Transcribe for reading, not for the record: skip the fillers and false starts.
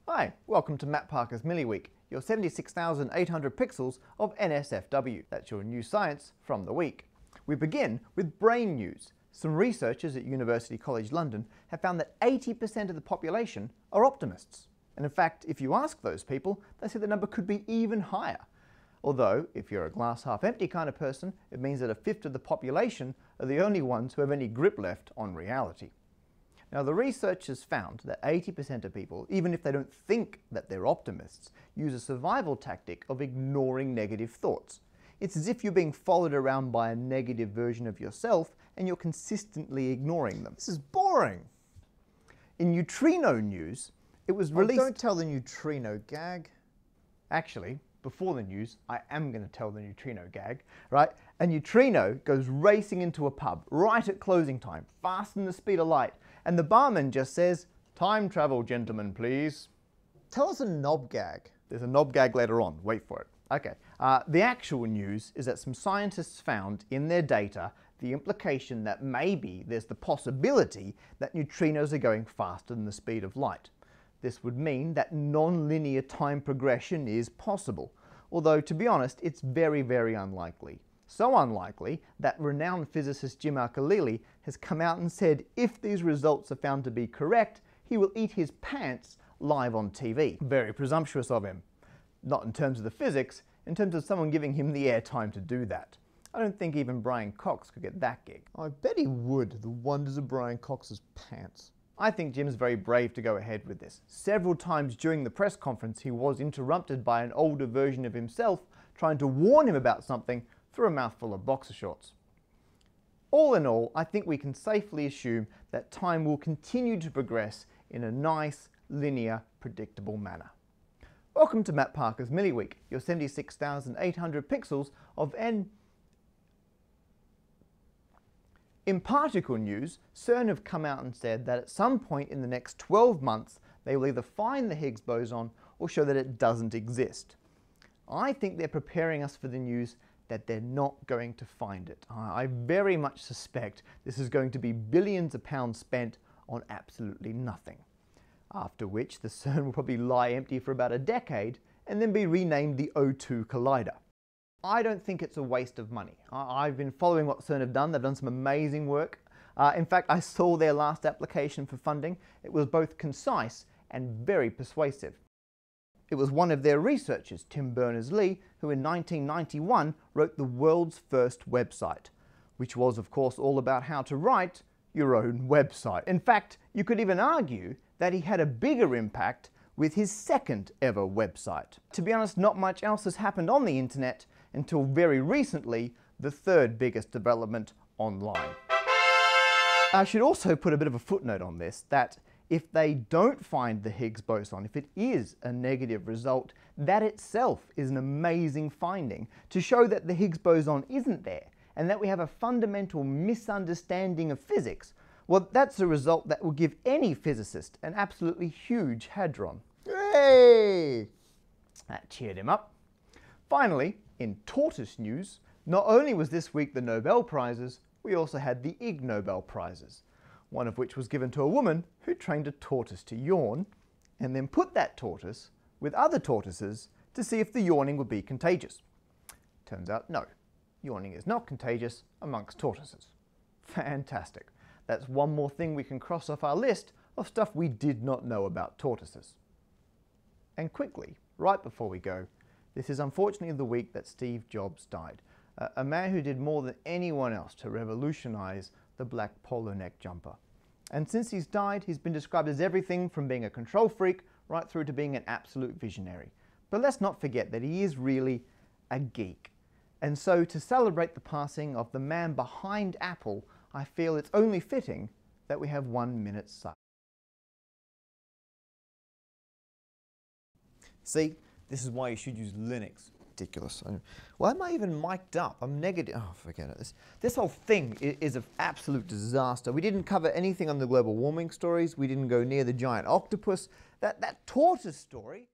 Hi, welcome to Matt Parker's MilliWeek, your 76,800 pixels of NSFW. That's your new science from the week. We begin with brain news. Some researchers at University College London have found that 80% of the population are optimists. And in fact, if you ask those people, they say the number could be even higher. Although, if you're a glass half empty kind of person, it means that a fifth of the population are the only ones who have any grip left on reality. Now, the researchers found that 80% of people, even if they don't think that they're optimists, use a survival tactic of ignoring negative thoughts. It's as if you're being followed around by a negative version of yourself and you're consistently ignoring them. This is boring. In neutrino news, it was released... Don't tell the neutrino gag. Actually, before the news, I am going to tell the neutrino gag, right? A neutrino goes racing into a pub right at closing time, faster than the speed of light, and the barman just says, "Time travel, gentlemen, please." Tell us a knob gag. There's a knob gag later on. Wait for it. Okay. The actual news is that some scientists found in their data the implication that maybe there's the possibility that neutrinos are going faster than the speed of light. This would mean that non-linear time progression is possible, although to be honest, it's very, very unlikely. So unlikely that renowned physicist Jim Al-Khalili has come out and said if these results are found to be correct, he will eat his pants live on TV. Very presumptuous of him. Not in terms of the physics, in terms of someone giving him the airtime to do that. I don't think even Brian Cox could get that gig. I bet he would, the wonders of Brian Cox's pants. I think Jim's very brave to go ahead with this. Several times during the press conference he was interrupted by an older version of himself trying to warn him about something through a mouthful of boxer shorts. All in all, I think we can safely assume that time will continue to progress in a nice, linear, predictable manner. Welcome to Matt Parker's MilliWeek, your 76,800 pixels of In particle news, CERN have come out and said that at some point in the next 12 months, they will either find the Higgs boson or show that it doesn't exist. I think they're preparing us for the news that they're not going to find it. I very much suspect this is going to be billions of pounds spent on absolutely nothing. After which the CERN will probably lie empty for about a decade and then be renamed the O2 Collider. I don't think it's a waste of money. I've been following what CERN have done. They've done some amazing work. In fact, I saw their last application for funding. It was both concise and very persuasive. It was one of their researchers, Tim Berners-Lee, who in 1991 wrote the world's first website, which was, of course, all about how to write your own website. In fact, you could even argue that he had a bigger impact with his second ever website. To be honest, not much else has happened on the internet until very recently, the third biggest development online. I should also put a bit of a footnote on this, that if they don't find the Higgs boson, if it is a negative result, that itself is an amazing finding to show that the Higgs boson isn't there and that we have a fundamental misunderstanding of physics. Well, that's a result that will give any physicist an absolutely huge hadron. Hey! That cheered him up. Finally, in tortoise news, not only was this week the Nobel Prizes, we also had the Ig Nobel Prizes, one of which was given to a woman who trained a tortoise to yawn and then put that tortoise with other tortoises to see if the yawning would be contagious. Turns out no, yawning is not contagious amongst tortoises. Fantastic. That's one more thing we can cross off our list of stuff we did not know about tortoises. And quickly, right before we go, this is unfortunately the week that Steve Jobs died, a man who did more than anyone else to revolutionize the black polo neck jumper. And since he's died, he's been described as everything from being a control freak right through to being an absolute visionary. But let's not forget that he is really a geek. And so to celebrate the passing of the man behind Apple, I feel it's only fitting that we have 1 minute silence. See, this is why you should use Linux. Ridiculous. Why am I even mic'd up? I'm negative. Oh, forget it. This whole thing is an absolute disaster. We didn't cover anything on the global warming stories. We didn't go near the giant octopus. That tortoise story.